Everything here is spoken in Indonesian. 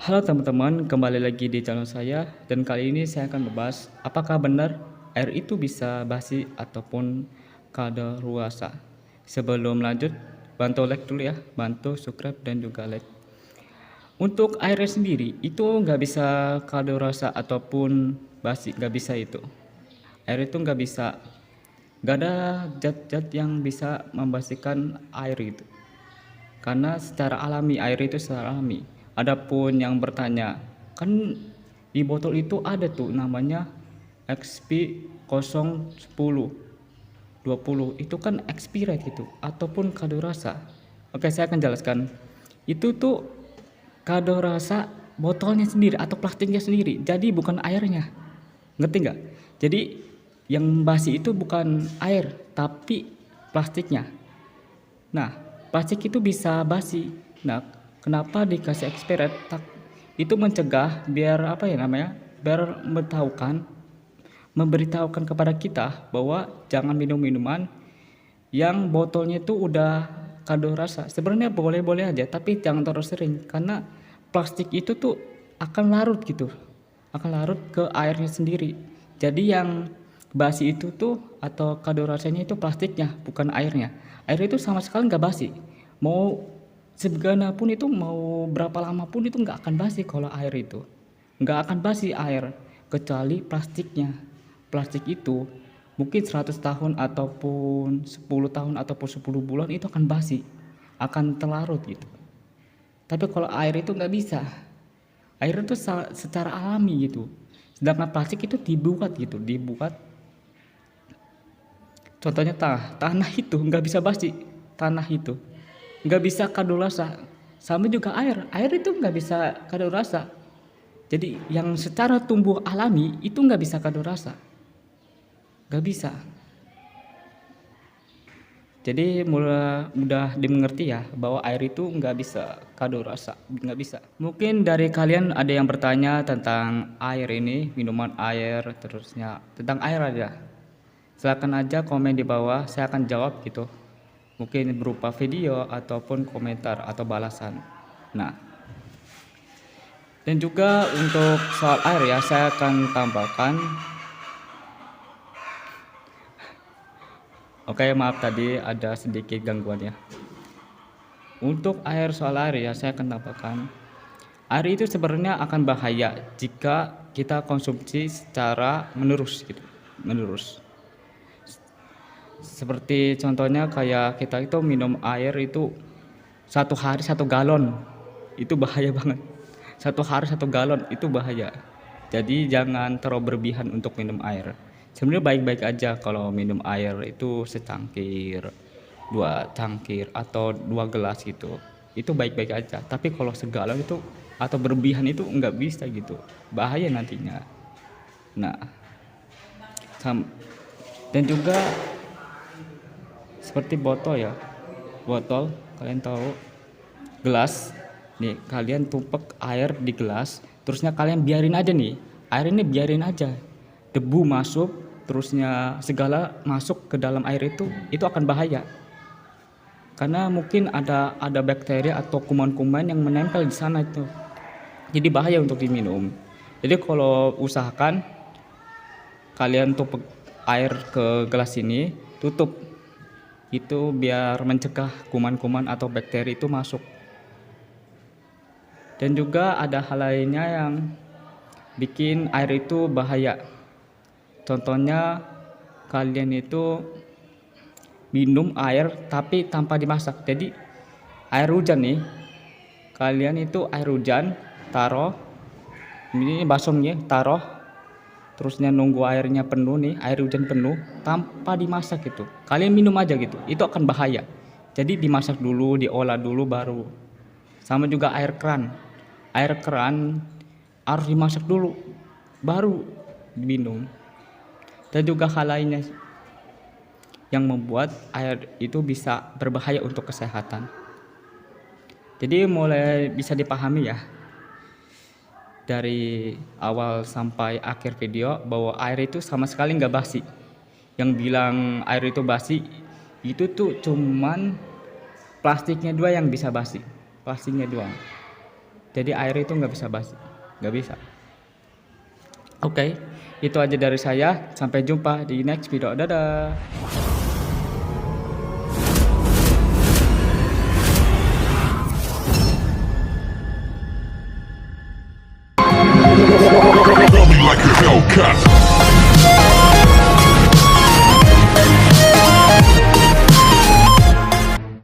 Halo teman-teman, kembali lagi di channel saya dan kali ini saya akan membahas apakah benar air itu bisa basi ataupun kadaluarsa. Sebelum lanjut, bantu like dulu ya, bantu subscribe dan juga like. Untuk airnya sendiri itu nggak bisa kadaluarsa ataupun basi, nggak bisa itu. Air itu nggak ada zat-zat yang bisa membasikan air itu. Karena secara alami air itu secara alami. Adapun yang bertanya, kan di botol itu ada tuh namanya XP 010 20 itu kan expired gitu ataupun kadaluarsa. Oke, saya akan jelaskan. Itu tuh kadaluarsa botolnya sendiri atau plastiknya sendiri. Jadi bukan airnya. Ngerti nggak? Jadi yang basi itu bukan air tapi plastiknya. Nah, plastik itu bisa basi. Nah, kenapa dikasih expired? Itu mencegah biar apa ya namanya? Biar memberitahukan kepada kita bahwa jangan minum minuman yang botolnya itu udah kadaluarsa. Sebenarnya boleh-boleh aja, tapi jangan terlalu sering karena plastik itu tuh akan larut gitu. Akan larut ke airnya sendiri. Jadi yang basi itu tuh atau kadaluarsanya itu plastiknya, bukan airnya. Air itu sama sekali nggak basi. Mau segana pun itu, mau berapa lama pun itu nggak akan basi kalau air itu. Nggak akan basi air, kecuali plastiknya. Plastik itu mungkin 100 tahun ataupun 10 tahun ataupun 10 bulan itu akan basi, akan terlarut gitu. Tapi kalau air itu nggak bisa. Air itu secara alami gitu. Sedangkan plastik itu dibuat gitu, dibuat. Contohnya tanah itu nggak bisa basi, tanah itu nggak bisa kadaluarsa. Sama juga air itu nggak bisa kadaluarsa. Jadi yang secara tumbuh alami itu nggak bisa kadaluarsa, nggak bisa. Jadi mudah dimengerti ya bahwa air itu nggak bisa kadaluarsa, nggak bisa. Mungkin dari kalian ada yang bertanya tentang air ini, minuman air, terusnya tentang air aja. Silakan aja komen di bawah, saya akan jawab gitu. Mungkin berupa video ataupun komentar atau balasan. Nah, dan juga untuk soal air ya, saya akan tambahkan. Oke, maaf tadi ada sedikit gangguan ya. Untuk soal air ya, saya akan tambahkan. Air itu sebenarnya akan bahaya jika kita konsumsi secara menerus gitu. Menerus. Seperti contohnya kayak kita itu minum air itu 1 hari 1 galon. Itu bahaya banget. 1 hari 1 galon itu bahaya. Jadi jangan terlalu berlebihan untuk minum air. Sebenarnya baik-baik aja kalau minum air itu secangkir, 2 cangkir atau 2 gelas gitu. Itu baik-baik aja. Tapi kalau segalon itu atau berlebihan itu nggak bisa gitu. Bahaya nantinya. Nah, dan juga seperti botol ya. Botol, kalian tahu, gelas. Nih, kalian tumpek air di gelas, terusnya kalian biarin aja nih. Air ini biarin aja. Debu masuk, terusnya segala masuk ke dalam air itu akan bahaya. Karena mungkin ada bakteri atau kuman-kuman yang menempel di sana itu. Jadi bahaya untuk diminum. Jadi kalau usahakan kalian tumpek air ke gelas ini, tutup. Itu biar mencegah kuman-kuman atau bakteri itu masuk. Dan juga ada hal lainnya yang bikin air itu bahaya. Contohnya kalian itu minum air tapi tanpa dimasak. Jadi air hujan nih, kalian itu air hujan taruh, ini basomnya taruh, terusnya nunggu airnya penuh nih, air hujan penuh tanpa dimasak gitu. Kalian minum aja gitu, itu akan bahaya. Jadi dimasak dulu, diolah dulu baru. Sama juga air keran. Air keran harus dimasak dulu baru diminum. Dan juga hal lainnya yang membuat air itu bisa berbahaya untuk kesehatan. Jadi mulai bisa dipahami ya dari awal sampai akhir video bahwa air itu sama sekali nggak basi. Yang bilang air itu basi itu tuh cuman plastiknya doang yang bisa basi, plastiknya doang. Jadi air itu nggak bisa basi, nggak bisa. Oke, itu aja dari saya. Sampai jumpa di next video. Dadah. Rub me like a Hellcat.